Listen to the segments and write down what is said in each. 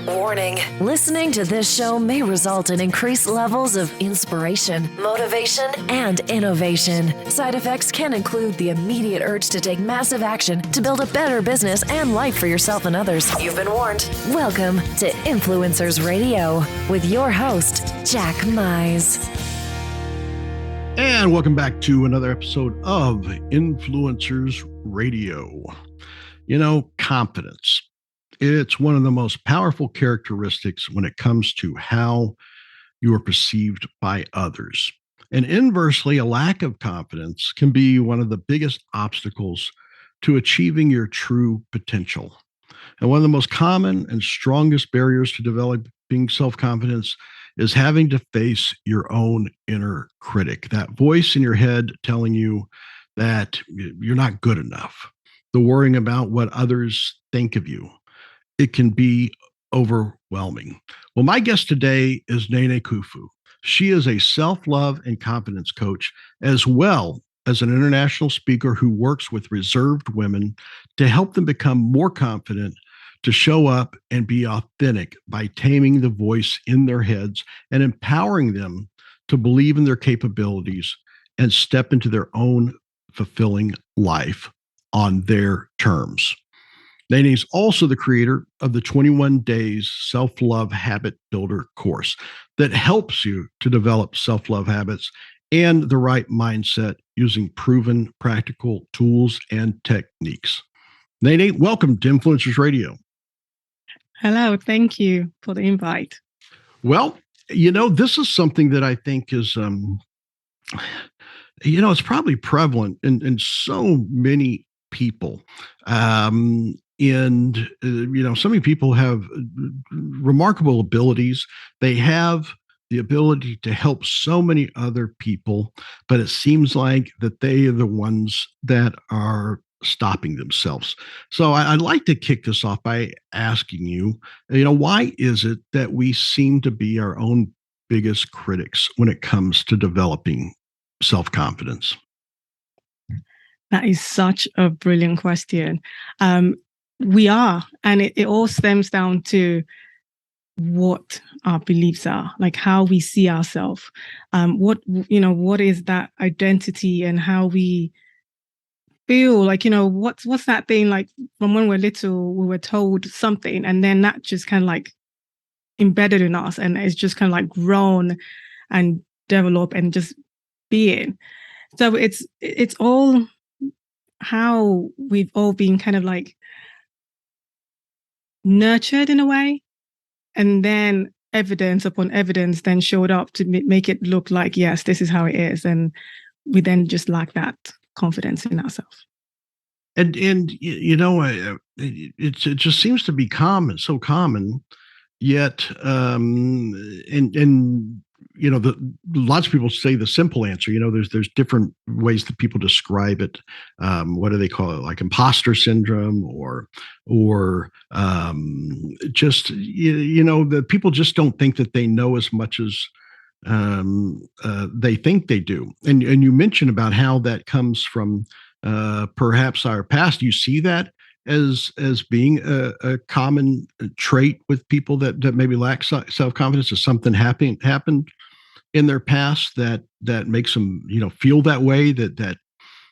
Warning. Listening to this show may result in increased levels of inspiration, motivation, and innovation. Side effects can include the immediate urge to take massive action to build a better business and life for yourself and others. You've been warned. Welcome to Influencers Radio with your host, Jack Mize. And welcome back to another episode of Influencers Radio. You know, confidence. It's one of the most powerful characteristics when it comes to how you are perceived by others. And inversely, a lack of confidence can be one of the biggest obstacles to achieving your true potential. And one of the most common and strongest barriers to developing self-confidence is having to face your own inner critic, that voice in your head telling you that you're not good enough, the worrying about what others think of you. It can be overwhelming. Well, my guest today is Nene Ekufu. She is a self-love and confidence coach, as well as an international speaker who works with reserved women to help them become more confident, to show up and be authentic by taming the voice in their heads and empowering them to believe in their capabilities and step into their own fulfilling life on their terms. Nene is also the creator of the 21 Days Self-Love Habit Builder course that helps you to develop self-love habits and the right mindset using proven practical tools and techniques. Nene, welcome to Influencers Radio. Hello, thank you for the invite. Well, you know, this is something that I think is, it's probably prevalent in so many people. So many people have remarkable abilities. They have the ability to help so many other people, but it seems like that they are the ones that are stopping themselves. So I'd like to kick this off by asking you, why is it that we seem to be our own biggest critics when it comes to developing self-confidence? That is such a brilliant question. We are, and it all stems down to what our beliefs are, like how we see ourselves. What is that identity and how we feel like, what's that thing like from when we're little, we were told something and then that just kind of like embedded in us and it's just kind of like grown and developed and just being. So it's all how we've all been kind of like nurtured in a way, and then evidence upon evidence then showed up to make it look like, yes, this is how it is, and we then just lack that confidence in ourselves. And it just seems to be so common, yet lots of people say the simple answer. There's different ways that people describe it. What do they call it? Like imposter syndrome, or the people just don't think that they know as much as they think they do. And you mentioned about how that comes from perhaps our past. You see that as being a common trait with people that maybe lack self-confidence, or something happened in their past that makes them feel that way, that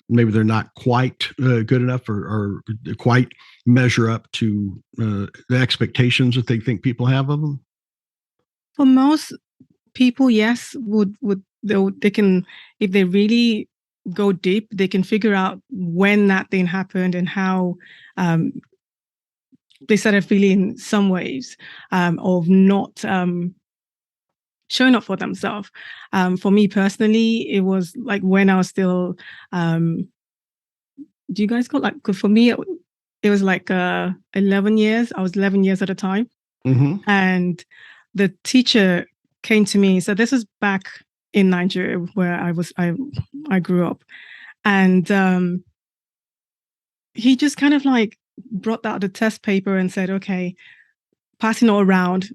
maybe they're not quite good enough or quite measure up to the expectations that they think people have of them. For most people, yes, they can, if they really go deep, they can figure out when that thing happened and how they started feeling some ways of not showing up for themselves. For me personally, it was like when I was still, do you guys call for me, it was like 11 years. I was 11 years at a time. Mm-hmm. And the teacher came to me. So this is back in Nigeria where I grew up. And he just kind of like brought out the test paper and said, okay, passing all around.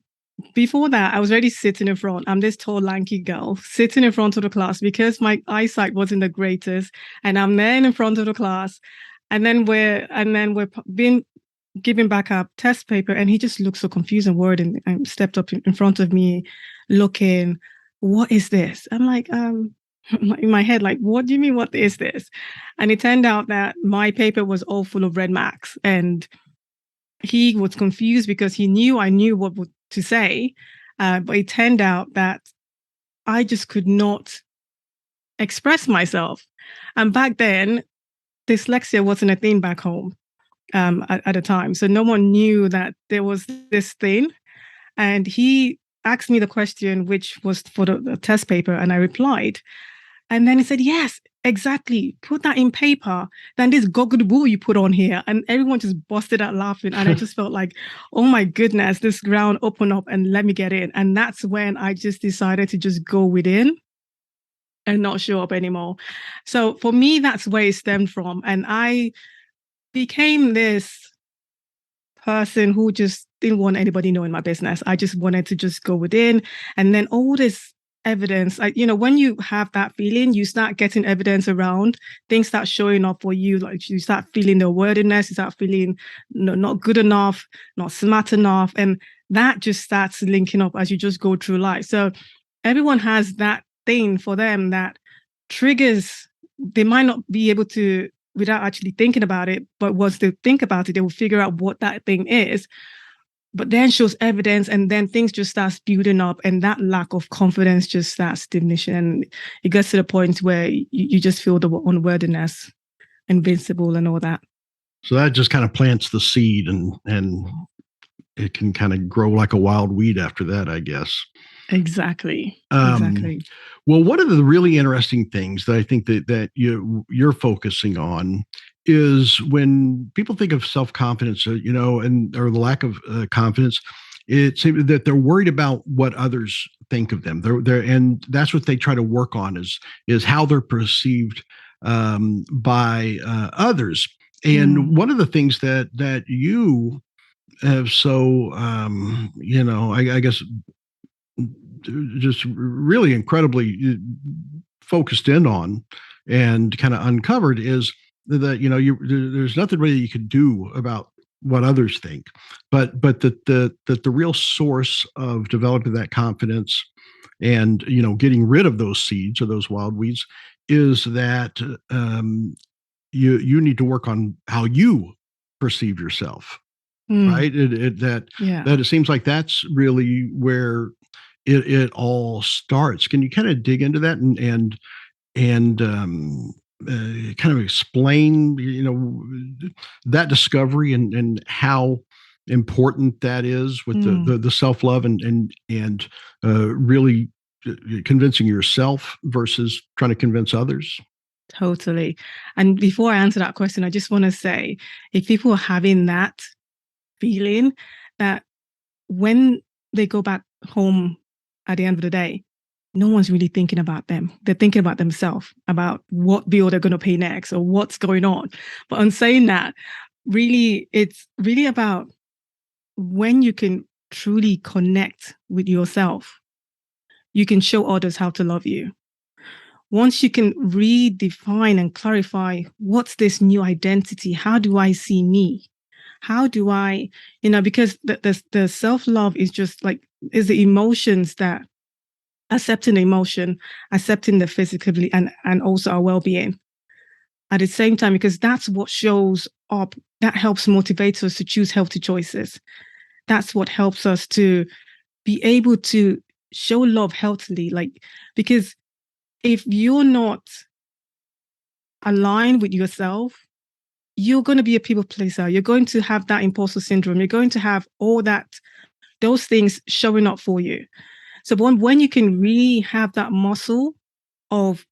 Before that, I was already sitting in front. I'm this tall, lanky girl sitting in front of the class because my eyesight wasn't the greatest. And I'm then in front of the class. And then we're being giving back a test paper, and he just looked so confused and worried, and stepped up in front of me looking, what is this? I'm like, in my head, like, what do you mean, what is this? And it turned out that my paper was all full of red marks, and he was confused because he knew I knew what to say, but it turned out that I just could not express myself. And back then, dyslexia wasn't a thing back home at the time. So no one knew that there was this thing. And he asked me the question, which was for the test paper, and I replied. And then he said, yes, exactly. Put that in paper. Then this goggle you put on here. And everyone just busted out laughing. And I just felt like, oh my goodness, this ground opened up and let me get in. And that's when I just decided to just go within and not show up anymore. So for me, that's where it stemmed from. And I became this person who just didn't want anybody knowing my business. I just wanted to just go within. And then all this evidence, when you have that feeling, you start getting evidence around, things start showing up for you. Like you start feeling the worthiness, you start feeling not good enough, not smart enough. And that just starts linking up as you just go through life. So everyone has that thing for them that triggers. They might not be able to without actually thinking about it, but once they think about it, they will figure out what that thing is. But then shows evidence, and then things just starts building up, and that lack of confidence just starts diminishing. And it gets to the point where you just feel the unworthiness, invincible, and all that. So that just kind of plants the seed, and it can kind of grow like a wild weed after that, I guess. Exactly. Well, one of the really interesting things that I think that you're focusing on is when people think of self-confidence, or the lack of confidence, it seems that they're worried about what others think of them. And that's what they try to work on is how they're perceived by others. And one of the things that you have so I guess just really incredibly focused in on and kind of uncovered is that there's nothing really you could do about what others think, but that the real source of developing that confidence and getting rid of those seeds or those wild weeds is that you need to work on how you perceive yourself, right? That it seems like that's really where it all starts. Can you kind of dig into that and kind of explain, that discovery and how important that is with the self-love and really convincing yourself versus trying to convince others? Totally. And before I answer that question, I just want to say, if people are having that feeling that when they go back home at the end of the day, no one's really thinking about them. They're thinking about themselves, about what bill they're going to pay next or what's going on. But on saying that, really, it's really about when you can truly connect with yourself, you can show others how to love you. Once you can redefine and clarify, what's this new identity? How do I see me? How do I, because the self-love is just like, is the emotions that accepting the emotion, accepting the physically and also our well-being at the same time, because that's what shows up, that helps motivate us to choose healthy choices. That's what helps us to be able to show love healthily. Because if you're not aligned with yourself, you're going to be a people pleaser. You're going to have that imposter syndrome. You're going to have all those things showing up for you. So when you can really have that muscle of,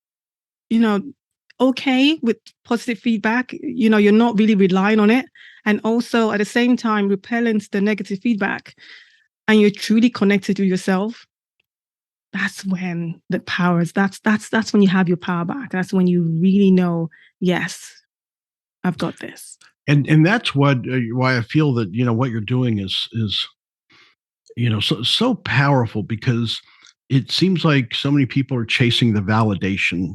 okay with positive feedback, you're not really relying on it. And also at the same time, repelling the negative feedback, and you're truly connected to yourself, that's when the power is, that's when you have your power back. That's when you really know, yes, I've got this. And that's why I feel that, what you're doing is so powerful, because it seems like so many people are chasing the validation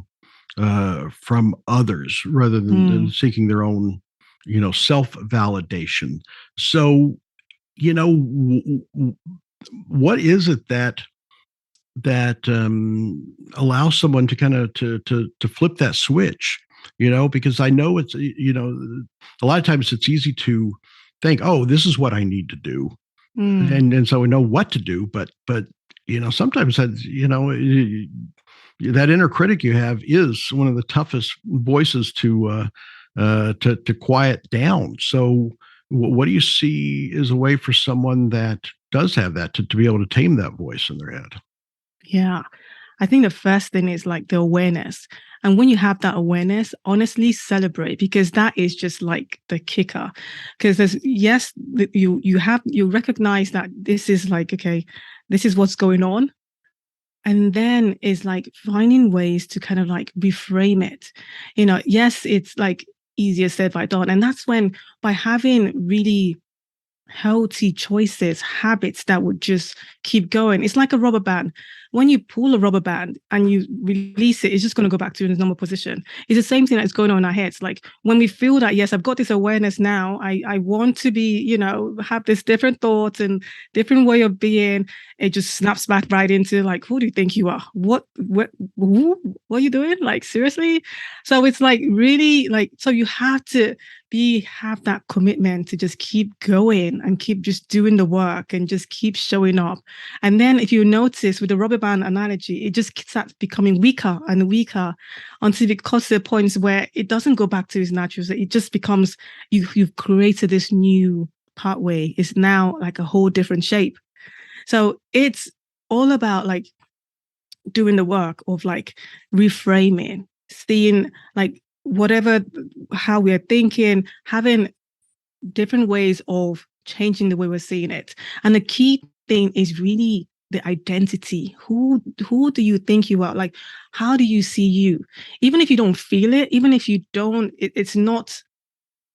from others rather than seeking their own self-validation. So, what is it that allows someone to kind of to flip that switch? Because I know it's a lot of times it's easy to think, oh, this is what I need to do, and so we know what to do, but sometimes that that inner critic you have is one of the toughest voices to quiet down. So what do you see as a way for someone that does have that to be able to tame that voice in their head? Yeah. I think the first thing is like the awareness. And when you have that awareness, honestly celebrate, because that is just like the kicker. Because you recognize that this is like, okay, this is what's going on. And then it's like finding ways to kind of like reframe it. Yes, it's like easier said by done. And that's when, by having really healthy choices, habits that would just keep going. It's like a rubber band. When you pull a rubber band and you release it, it's just going to go back to its normal position. It's the same thing that's going on in our heads. Like when we feel that, yes, I've got this awareness now, I want to be, have this different thoughts and different way of being, it just snaps back right into like, who do you think you are? What are you doing? Like, seriously? So it's like really like, so you have to have that commitment to just keep going and keep just doing the work and just keep showing up. And then if you notice with the rubber band analogy, it just starts becoming weaker and weaker until it comes to points where it doesn't go back to its natural. So it just becomes, you've created this new pathway. It's now like a whole different shape. So it's all about like doing the work of like reframing, seeing like how we are thinking, having different ways of changing the way we're seeing it. And the key thing is really the identity. Who do you think you are? Like, how do you see you? Even if you don't feel it, even if you don't, it's not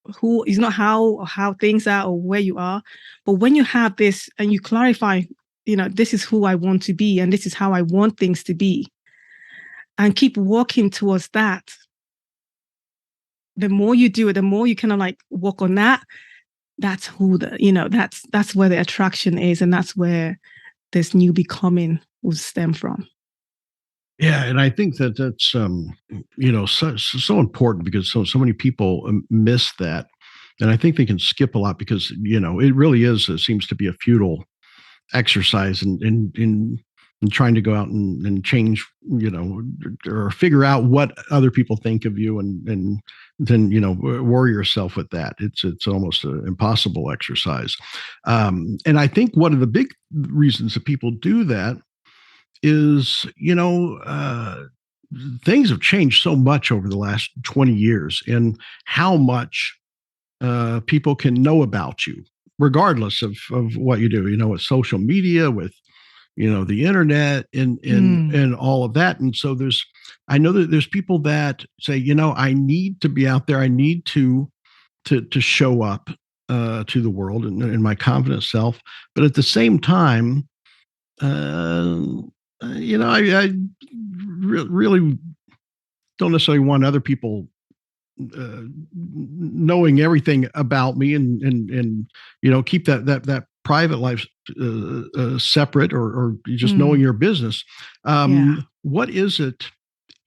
how things are or where you are. But when you have this and you clarify, this is who I want to be and this is how I want things to be, and keep walking towards that, the more you do it, the more you kind of like walk on that. That's that's where the attraction is, and that's where this new becoming will stem from. Yeah, and I think that's so important, because so many people miss that, and I think they can skip a lot because it really it seems to be a futile exercise in trying to go out and change, or figure out what other people think of you, and then worry yourself with that. It's almost an impossible exercise. And I think one of the big reasons that people do that is, things have changed so much over the last 20 years in how much people can know about you, regardless of what you do, with social media, with, the internet, and all of that. And so I know that there's people that say, I need to be out there. I need to show up to the world and my confident self. But at the same time, I really don't necessarily want other people knowing everything about me, and keep that private life separate, or just knowing your business. What is it?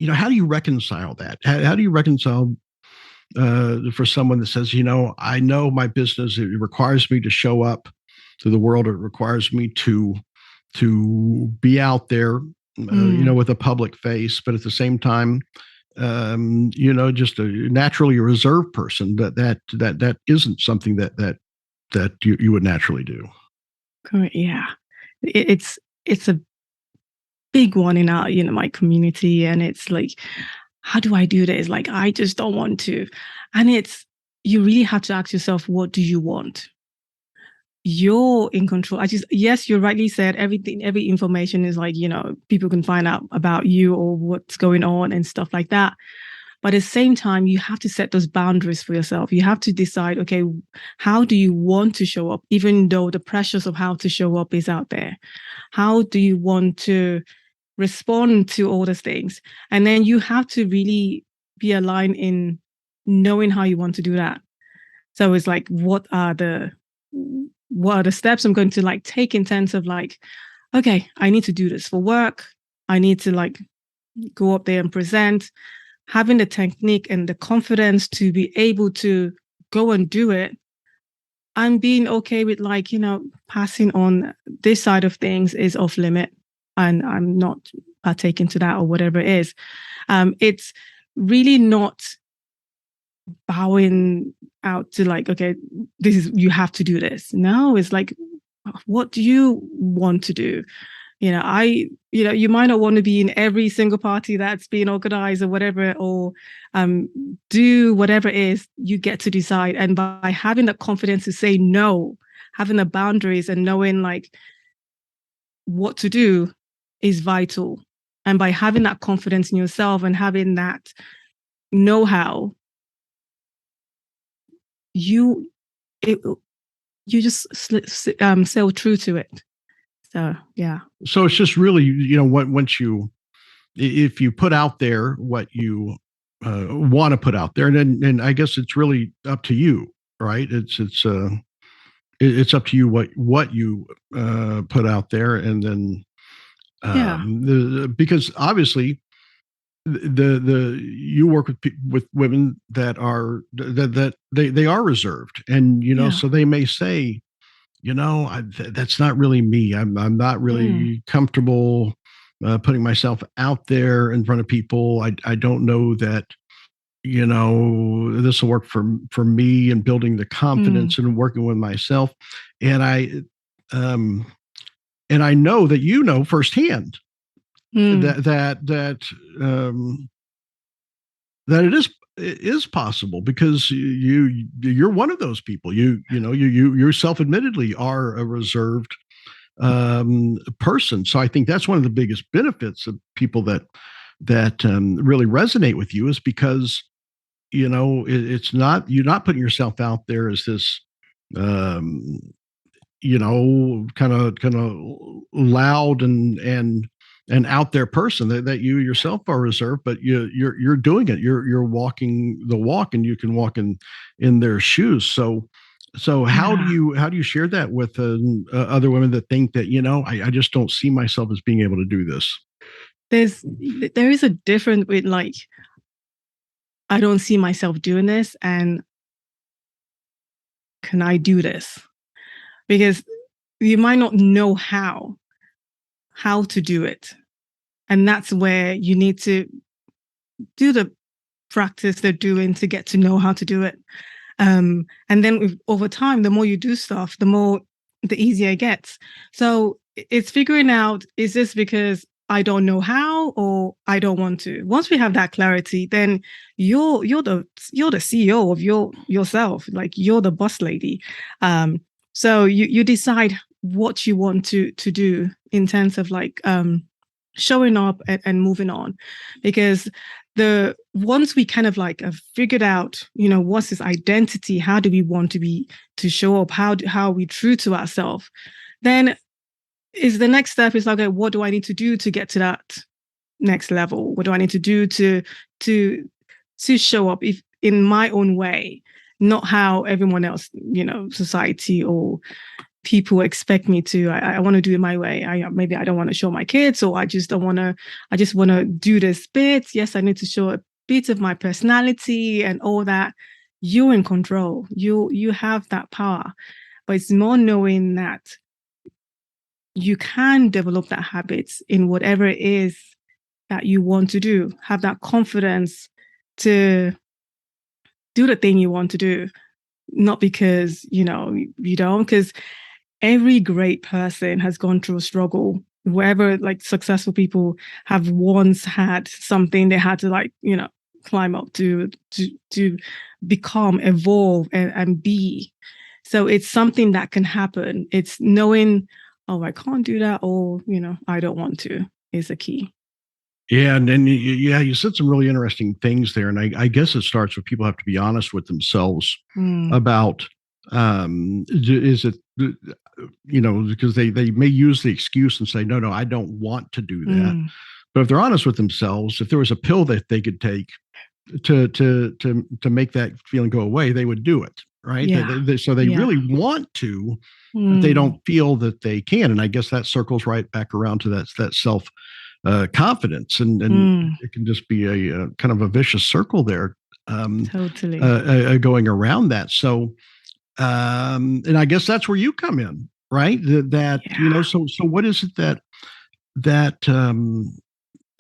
How do you reconcile that? How do you reconcile for someone that says, I know my business, it requires me to show up to the world, it requires me to be out there, with a public face, but at the same time, just a naturally reserved person, that isn't something that you would naturally do. Correct. Yeah, it's a big one in our my community, and it's like, how do I do this? Like, I just don't want to. And you really have to ask yourself, what do you want? You're in control. Yes, you rightly said, every information is like, people can find out about you or what's going on and stuff like that. But at the same time, you have to set those boundaries for yourself. You have to decide, okay, how do you want to show up, even though the pressures of how to show up is out there? How do you want to respond to all those things? And then you have to really be aligned in knowing how you want to do that. So it's like, what are the steps I'm going to like take in terms of like, okay, I need to do this for work. I need to like go up there and present, having the technique and the confidence to be able to go and do it, and being okay with like, passing on this side of things is off limit and I'm not partaking to that or whatever it is. It's really not bowing out to like, okay, you have to do this. No, it's like, what do you want to do? You might not want to be in every single party that's being organized or whatever, or do whatever it is, you get to decide. And by having the confidence to say no, having the boundaries and knowing like what to do is vital. And by having that confidence in yourself and having that know-how, you just sail true to it. So, yeah. So it's just really, if you put out there what you want to put out there, and I guess it's really up to you, right? It's up to you what you put out there, and then because obviously you work with women that are that they are reserved, and so they may say, that's not really me. I'm not really comfortable putting myself out there in front of people. I don't know that, this will work for me and building the confidence and working with myself. And I know that firsthand that it is possible, because you're one of those people. You self-admittedly are a reserved person. So I think that's one of the biggest benefits of people that really resonate with you, is because it's not, you're not putting yourself out there as this kind of loud and out there person that you yourself are reserved, but you're doing it. You're walking the walk, and you can walk in their shoes. So how do you share that with other women that think that, I just don't see myself as being able to do this? There is a difference with like, I don't see myself doing this, and can I do this? Because you might not know how to do it. And that's where you need to do the practice they're doing to get to know how to do it. And then over time, the more you do stuff, the easier it gets. So it's figuring out, is this because I don't know how, or I don't want to? Once we have that clarity, then you're the CEO of yourself. Like, you're the boss lady. So you decide what you want to do in terms of like showing up and moving on. Because once we kind of like have figured out, what's this identity, how do we want to show up, how are we true to ourselves, then is the next step is like, okay, what do I need to do to get to that next level? What do I need to do to show up in my own way, not how everyone else, society or people expect me to? I want to do it my way. Maybe I don't want to show my kids, or I just want to do this bit. Yes, I need to show a bit of my personality and all that. You're in control. You have that power, but it's more knowing that you can develop that habit in whatever it is that you want to do. Have that confidence to do the thing you want to do, not because, you don't, because every great person has gone through a struggle. Wherever like successful people have once had something they had to like, climb up to become, evolve and be. So it's something that can happen. It's knowing, oh, I can't do that, or, I don't want to, is a key. Yeah. And then, you said some really interesting things there. And I guess it starts with people have to be honest with themselves about, is it, because they may use the excuse and say, no, I don't want to do that. But if they're honest with themselves, if there was a pill that they could take to make that feeling go away, they would do it. right? Yeah. So they really want to, but they don't feel that they can. And I guess that circles right back around to that self confidence, and it can just be a kind of a vicious circle there, Totally. going around that. So, and I guess that's where you come in, right? That so what is it that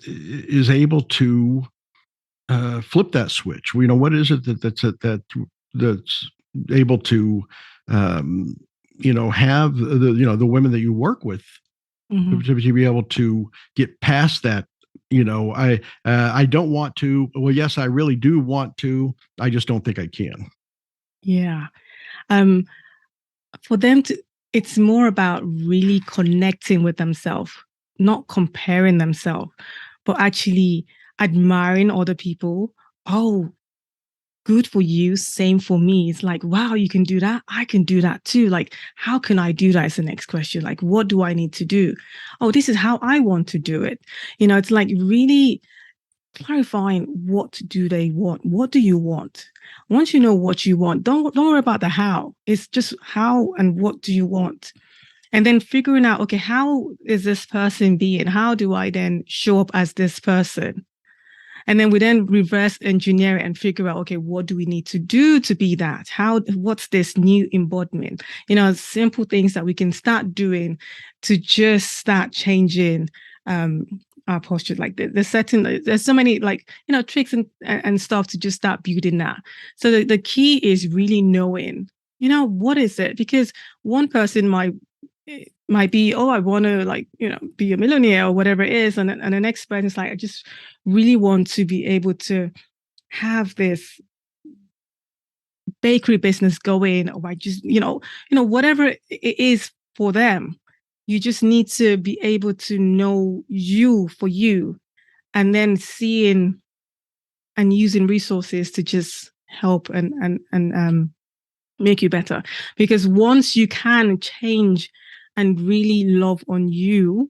is able to flip that switch? What is it that's able to have the women that you work with to be able to get past that? I don't want to. Well, yes, I really do want to. I just don't think I can. Yeah. For them to, it's more about really connecting with themselves, not comparing themselves, but actually admiring other people. Oh, good for you. Same for me. It's like, wow, you can do that. I can do that too. Like, how can I do that is the next question. Like, what do I need to do? Oh, this is how I want to do it. It's like really clarifying, what do they want? What do you want? Once you know what you want, don't worry about the how. It's just how and what do you want? And then figuring out, okay, how is this person being? How do I then show up as this person? And then we then reverse engineer it and figure out, okay, what do we need to do to be that? What's this new embodiment? Simple things that we can start doing to just start changing our posture. Like there's so many tricks and stuff to just start building that. So the key is really knowing, what is it? Because one person might be, oh, I want to be a millionaire or whatever it is. And the next person is like, I just really want to be able to have this bakery business going, or I just, whatever it is for them. You just need to be able to know you for you, and then seeing and using resources to just help and make you better. Because once you can change and really love on you,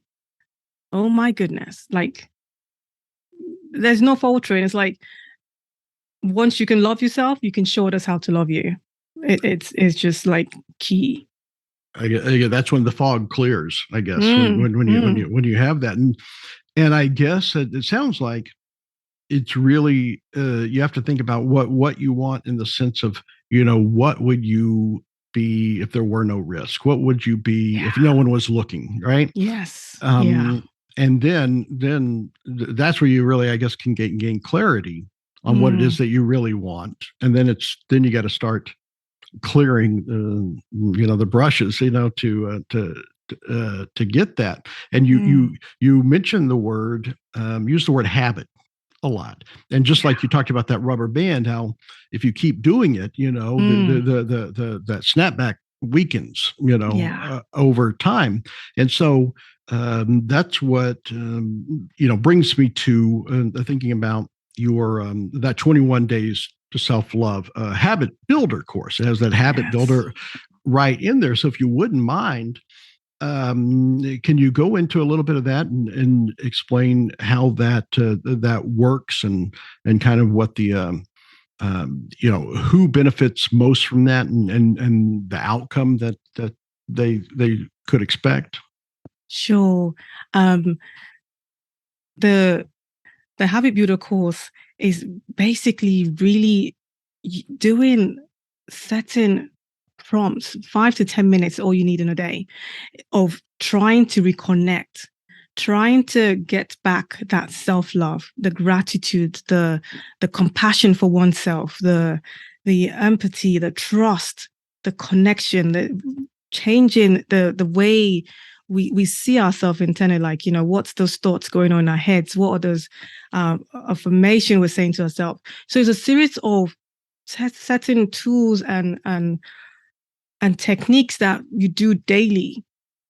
oh my goodness, like there's no faltering. It's like once you can love yourself, you can show others how to love you. It's just like key. I guess that's when the fog clears, I guess, when you have that. And I guess it sounds like it's really you have to think about what you want, in the sense of, what would you be if there were no risk? What would you be if no one was looking, right? Yes. And then that's where you really, I guess, can gain clarity on what it is that you really want. And then you got to start clearing the brushes, to get that. And you mentioned use the word habit a lot. And just like you talked about that rubber band, how if you keep doing it, that snapback weakens, over time. And so that's what brings me to thinking about your that 21 days to self-love habit builder course. It has that habit builder right in there. So if you wouldn't mind, can you go into a little bit of that and explain how that works, and kind of what the who benefits most from that, and the outcome that they could expect? Sure. The habit builder course is basically really doing certain prompts, 5 to 10 minutes, all you need in a day, of trying to reconnect, trying to get back that self-love, the gratitude, the compassion for oneself, the empathy, the trust, the connection, the changing the way we see ourselves internally. Like, what's those thoughts going on in our heads? What are those affirmation we're saying to ourselves? So it's a series of certain tools and techniques that you do daily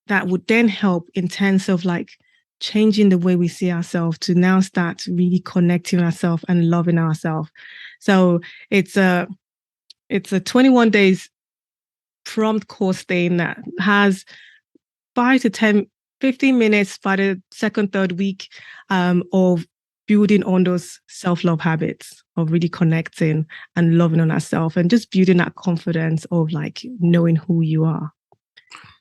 that would then help in terms of like changing the way we see ourselves, to now start really connecting with ourselves and loving ourselves. So it's a 21 days prompt course thing that has 5 to 10, 15 minutes by the second, third week of building on those self-love habits of really connecting and loving on ourselves, and just building that confidence of like knowing who you are.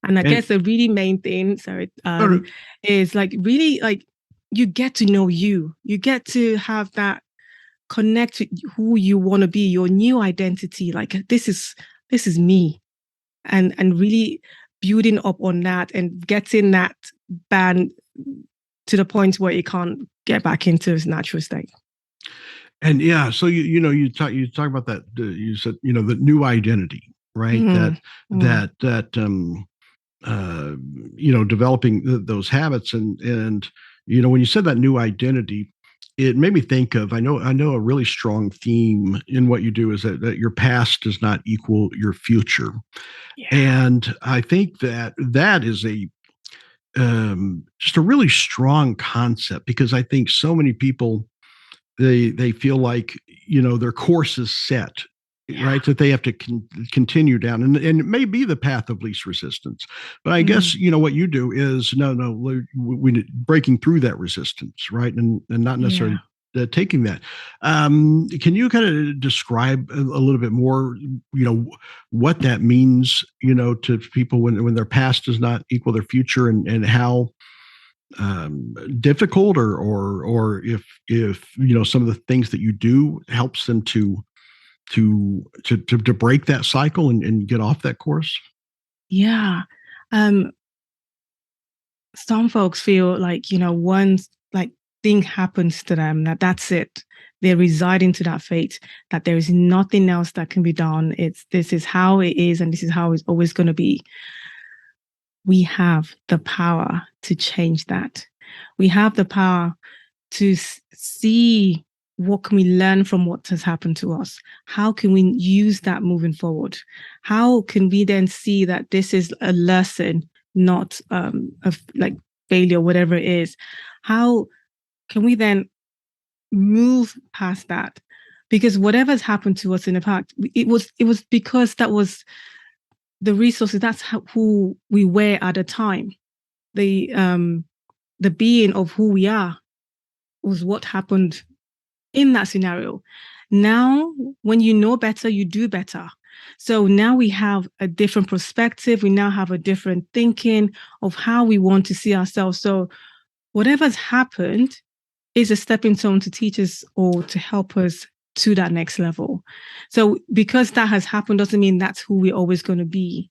And I guess the really main thing, is like really like you get to know you. You get to have that connect with who you want to be, your new identity. Like this is me, and really building up on that and getting that band to the point where it can't get back into its natural state. And yeah, so you talk about that. You said the new identity, right? Developing those habits, and when you said that new identity, it made me think of I know a really strong theme in what you do is that your past does not equal your future, and I think that is a just a really strong concept, because I think so many people they feel like their course is set, right, that they have to continue down, and it may be the path of least resistance, but I guess what you do is we breaking through that resistance, right, and not necessarily taking that. Can you kind of describe a little bit more what that means to people when their past does not equal their future, and how difficult or if some of the things that you do helps them to break that cycle and get off that course? Some folks feel like once like thing happens to them, that's it, they reside into that fate, that there is nothing else that can be done. This is how it is, and this is how it's always going to be. We have the power to change that. We have the power to see what can we learn from what has happened to us. How can we use that moving forward? How can we then see that this is a lesson, not like failure, whatever it is? How can we then move past that? Because whatever's happened to us in the past, it was because that was the resources, that's who we were at the time. The being of who we are was what happened in that scenario. Now, when you know better, you do better. So now we have a different perspective. We now have a different thinking of how we want to see ourselves. So whatever's happened is a stepping stone to teach us or to help us to that next level. So because that has happened doesn't mean that's who we're always going to be.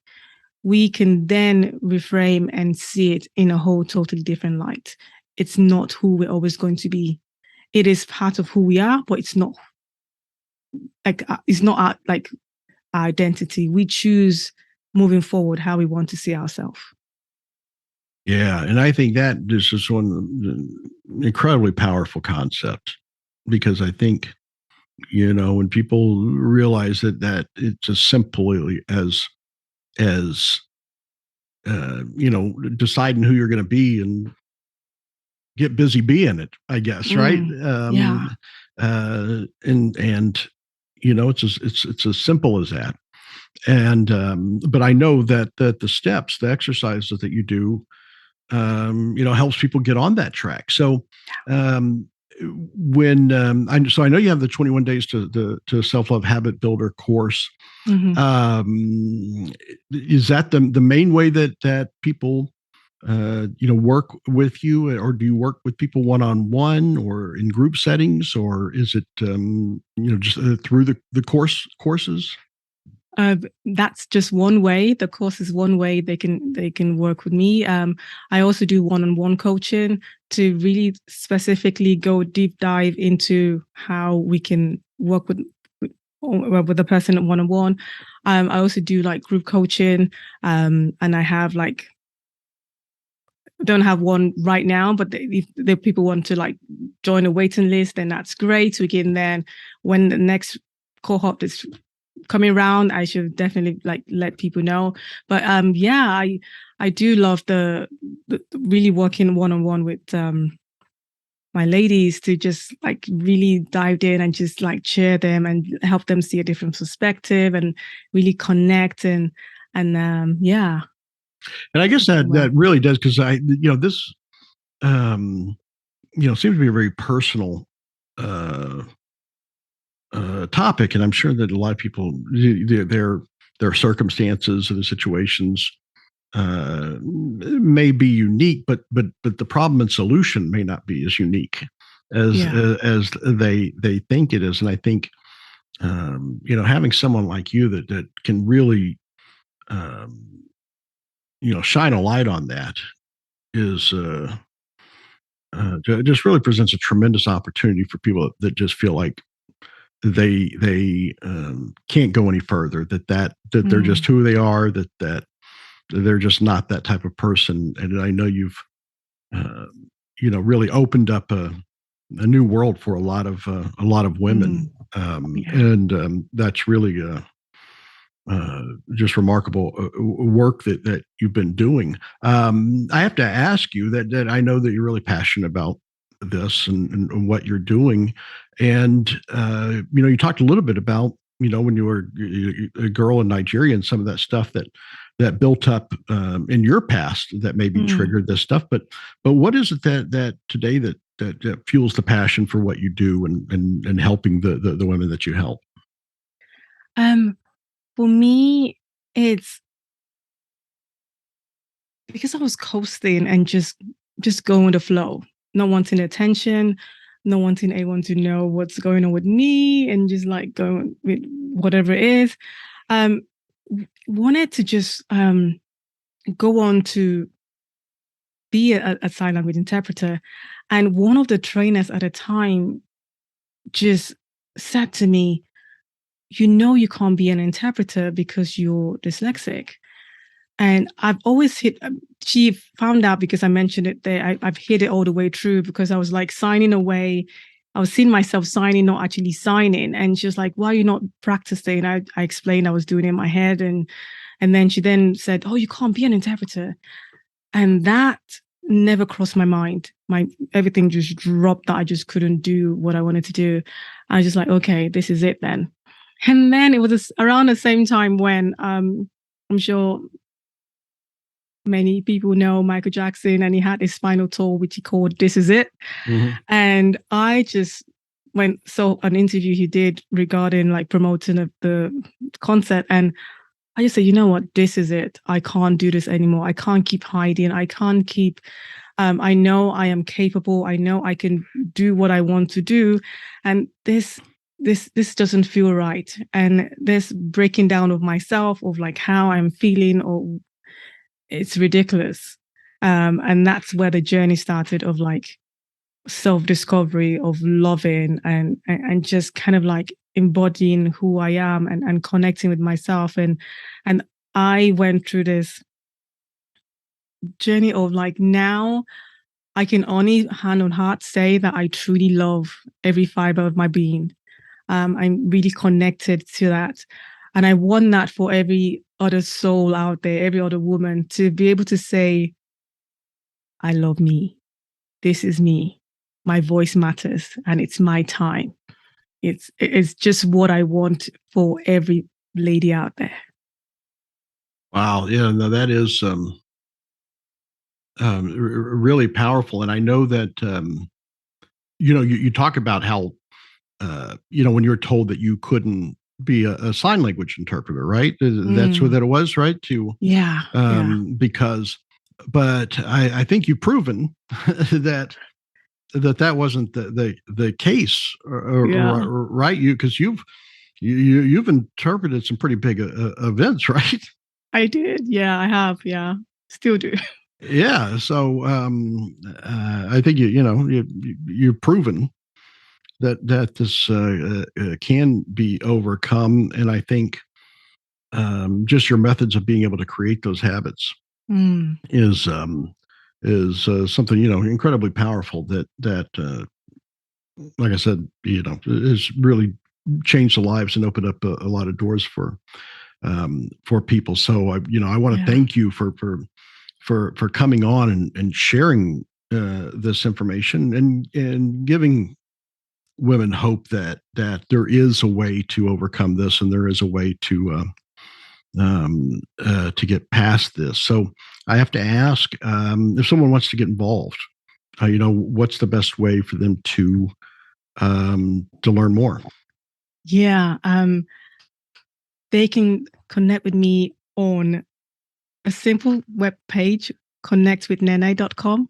We can then reframe and see it in a whole totally different light. It's not who we're always going to be. It is part of who we are, but it's not our identity. We choose moving forward how we want to see ourselves. Yeah, and I think that this is one incredibly powerful concept, because I think when people realize that it's as simply as deciding who you're going to be and get busy being it, I guess, right? It's as simple as that. And but I know that the steps, the exercises that you do, helps people get on that track. So when I know you have the 21 days to self-love habit builder course. Is that the main way that people work with you, or do you work with people one-on-one or in group settings, or is it just through the courses? That's just one way. The course is one way they can work with me. I also do one-on-one coaching to really specifically go deep dive into how we can work with the person one-on-one. I also do like group coaching, and I have don't have one right now, but if the people want to like join a waiting list, then that's great. We can then, when the next cohort is coming around, I should definitely let people know. But I do love the really working one-on-one with my ladies, to just really dive in and just share them and help them see a different perspective and really connect and And I guess that really does, because this seems to be a very personal topic, and I'm sure that a lot of people, their circumstances or the situations may be unique, but the problem and solution may not be as unique as they think it is. And I think having someone like you that can really shine a light on that is just really presents a tremendous opportunity for people that just feel like they can't go any further, that they're just who they are, that they're just not that type of person. And I know you've really opened up a new world for a lot of women. And that's really just remarkable work that you've been doing. I have to ask you that I know that you're really passionate about this and what you're doing. And, you talked a little bit about, when you were a girl in Nigeria and some of that stuff that built up in your past that maybe triggered this stuff. But what is it that today that fuels the passion for what you do and helping the women that you help? For me, it's because I was coasting and just going with the flow, not wanting attention, not wanting anyone to know what's going on with me, and just like going with whatever it is. Wanted to just go on to be a sign language interpreter. And one of the trainers at the time just said to me, you can't be an interpreter because you're dyslexic. And I've always she found out because I mentioned it there. I've hid it all the way through because I was like signing away. I was seeing myself signing, not actually signing. And she was like, why are you not practicing? I explained I was doing it in my head. And then she then said, oh, you can't be an interpreter. And that never crossed my mind. Everything just dropped, that I just couldn't do what I wanted to do. I was just like, okay, this is it then. And then it was around the same time when I'm sure many people know Michael Jackson, and he had his final tour, which he called This Is It. Mm-hmm. And I just saw an interview he did regarding like promoting of the concert. And I just said, you know what, this is it. I can't do this anymore. I can't keep hiding. I can't keep, I know I am capable. I know I can do what I want to do. And this doesn't feel right. And this breaking down of myself, of like how I'm feeling, or it's ridiculous. And that's where the journey started of like self-discovery, of loving and just kind of like embodying who I am and connecting with myself. And I went through this journey of like, now I can only hand on heart say that I truly love every fiber of my being. I'm really connected to that. And I want that for every other soul out there, every other woman, to be able to say, I love me. This is me. My voice matters, and it's my time. It's just what I want for every lady out there. Wow. Yeah, no, that is really powerful. And I know that, you talk about how, when you're told that you couldn't be a sign language interpreter, right? That's what that was, right? But I think you've proven that wasn't the case, right? Because you've interpreted some pretty big events, right? I did. Yeah, I have. Yeah, still do. Yeah. So I think you've proven that this can be overcome, and I think just your methods of being able to create those habits is something incredibly powerful. That like I said, has really changed the lives and opened up a lot of doors for people. So I want to thank you for coming on and sharing this information and giving women hope that there is a way to overcome this, and there is a way to get past this. So I have to ask, if someone wants to get involved, what's the best way for them to to learn more? Yeah, they can connect with me on a simple web page, connectwithnene.com,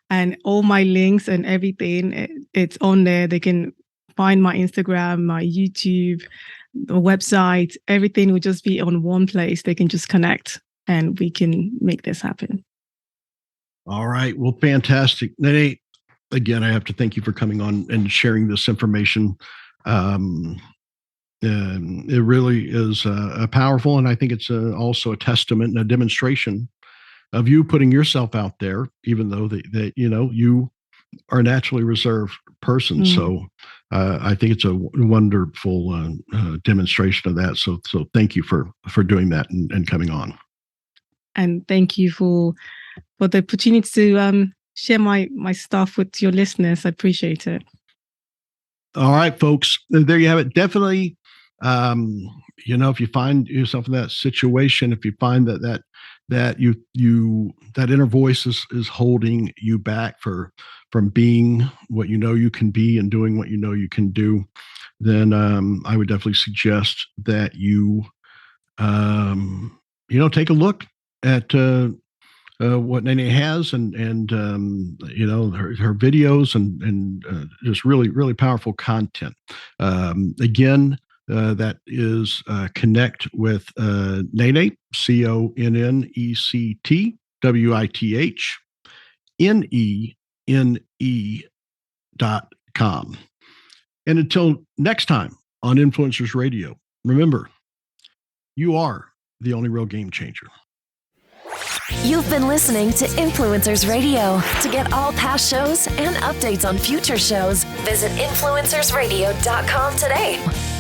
and all my links and everything, it's on there. They can find my Instagram, my YouTube, the website, everything will just be on one place. They can just connect and we can make this happen. All right. Well, fantastic. Nene, again, I have to thank you for coming on and sharing this information. It really is powerful, and I think it's also a testament and a demonstration of you putting yourself out there, even though that you are a naturally reserved person. So I think it's a wonderful demonstration of that. So thank you for doing that and coming on. And thank you for the opportunity to share my stuff with your listeners. I appreciate it. All right, folks, there you have it. Definitely, if you find yourself in that situation, if you find that that inner voice is holding you back from being what you can be and doing what you can do, then I would definitely suggest that you take a look at what Nene has and her videos and just really, really powerful content. Again, that is Connect with Nene, ConnectWithnene.com. And until next time on Influencers Radio, remember, you are the only real game changer. You've been listening to Influencers Radio. To get all past shows and updates on future shows, visit influencersradio.com today.